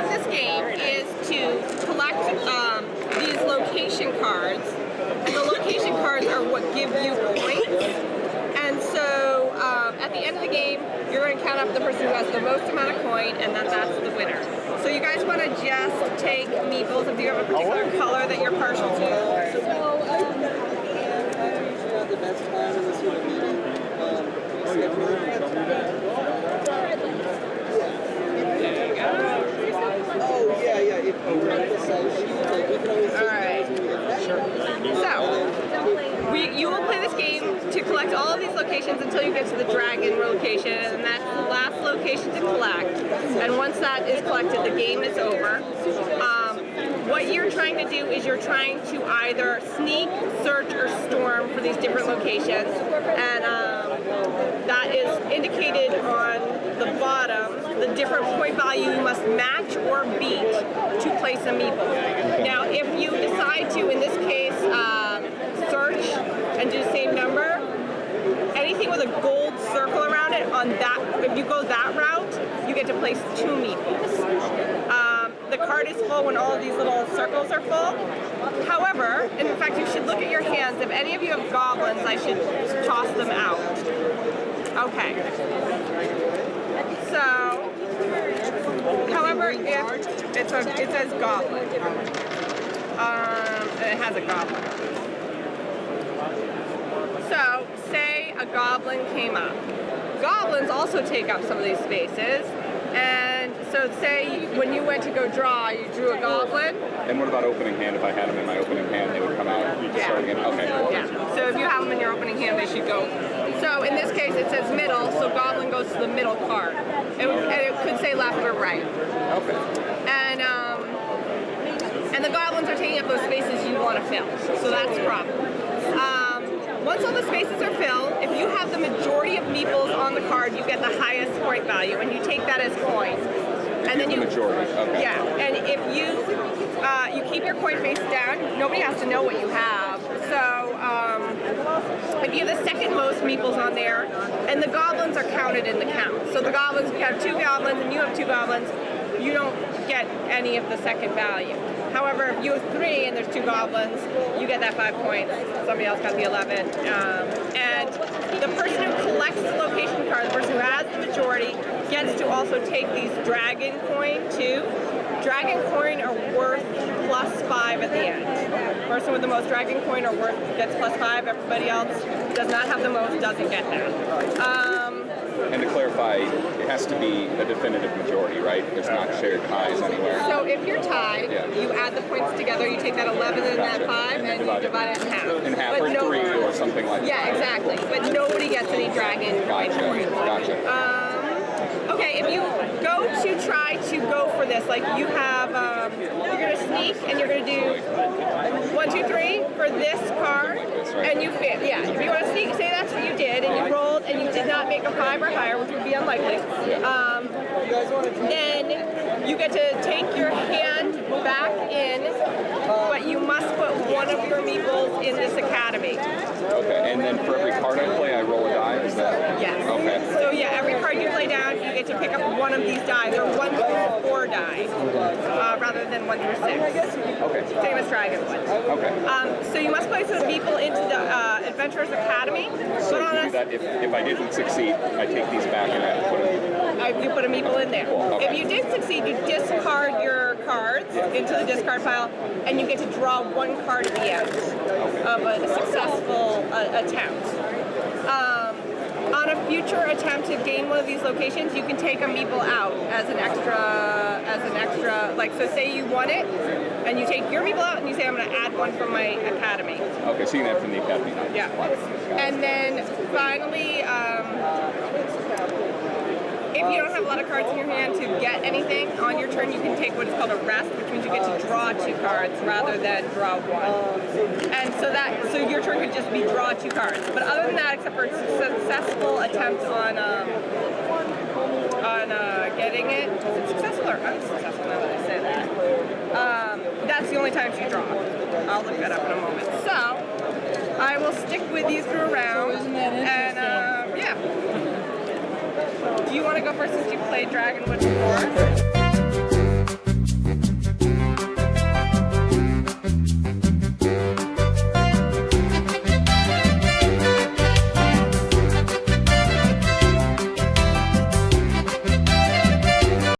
this game is to collect these location cards, and the location cards are what give you points. And so at the end of the game, you're going to count up the person who has the most amount of coin, and then that's the winner. So you guys want to just take meeples if you have a particular color that you're partial to. The best time in this sort of meeting. Oh yeah. If you run the side sheet, like we can always. All right. So you will play this game to collect all of these locations until you get to the dragon location, and that's the last location to collect. And once that is collected, the game is over. What you're trying to do is you're trying to either sneak, search, or storm for these different locations, and that is indicated on the bottom, the different point value you must match or beat to place a meeple. Now, if you decide to, in this case, search and do the same number, anything with a gold circle around it, on that, if you go that route, you get to place 2 meeples. The card is full when all of these little circles are full. However, and in fact, you should look at your hands. If any of you have goblins, I should toss them out. Okay. So, however, if it says goblin, it has a goblin. So, say a goblin came up. Goblins also take up some of these spaces. And so say when you went to go draw, you drew a goblin. And what about opening hand? If I had them in my opening hand, they would come out. You just start again. Okay. Yeah. So if you have them in your opening hand, they should go. So in this case, it says middle, so goblin goes to the middle card. And it could say left or right. Okay. And the goblins are taking up those spaces you want to fill. So that's the problem. Once all the spaces are filled, if you have the majority of meeples on the card, you get the highest point value, and you take that as coins. And then you majority. Okay. Yeah, and if you keep your coin face down, nobody has to know what you have. So if you have the second most meeples on there, and the goblins are counted in the count. So the goblins, if you have 2 goblins and you have 2 goblins, you don't get any of the second value. However, if you have 3 and there's 2 goblins, you get that 5 points. Somebody else got the 11. And the person who collects the location card, the person who has the majority, gets to also take these dragon coin too. Dragon coin are worth +5 at the end. The person with the most dragon coin or worth gets +5. Everybody else does not have the most, doesn't get that. And to clarify, it has to be a definitive majority, right? There's not shared ties anywhere. So if you're tied, you add the points together, you take that 11 and that 5, and you divide it in half. In half, or 3 or something like that. Yeah, exactly. But nobody gets any dragon coin points. Gotcha. Okay, if you go to try to go for this, like you have, you're going to sneak and you're going to do 1, 2, 3 for this card, and you fail. Yeah, if you want to sneak, say that's what you did, and you rolled and you did not make a 5 or higher, which would be unlikely, then you get to take your hand back in, but you must put one of your meeples in this academy. Okay, and then for every card I play, I roll a die? Is that? Yes. Okay. So yeah, every card you play down, you get to pick up one of these die. They're 1 through 4 die, rather than 1 through 6. Okay. Same as Dragon would. Okay. So you must place a meeple into the Adventurers Academy. So to do that, if I didn't succeed, I take these back and I put them. You put a meeple in there. Okay. If you did succeed, you discard your cards into the discard pile, and you get to draw 1 card at the end of a successful attempt. On a future attempt to gain one of these locations, you can take a meeple out as an extra, like, so say you won it, and you take your meeple out and you say, I'm going to add one from my academy. Okay, so you can add from the academy. Yeah. And then finally, if you don't have a lot of cards in your hand to get anything, on your turn you can take what is called a rest, which means you get to draw 2 cards rather than draw 1. And so your turn could just be draw 2 cards. But other than that, except for a successful attempt on getting it, is it successful or unsuccessful now that I say that? That's the only time you draw. I'll look that up in a moment. So, I will stick with you through a round, and yeah. Do you want to go first since you played Dragonwood before?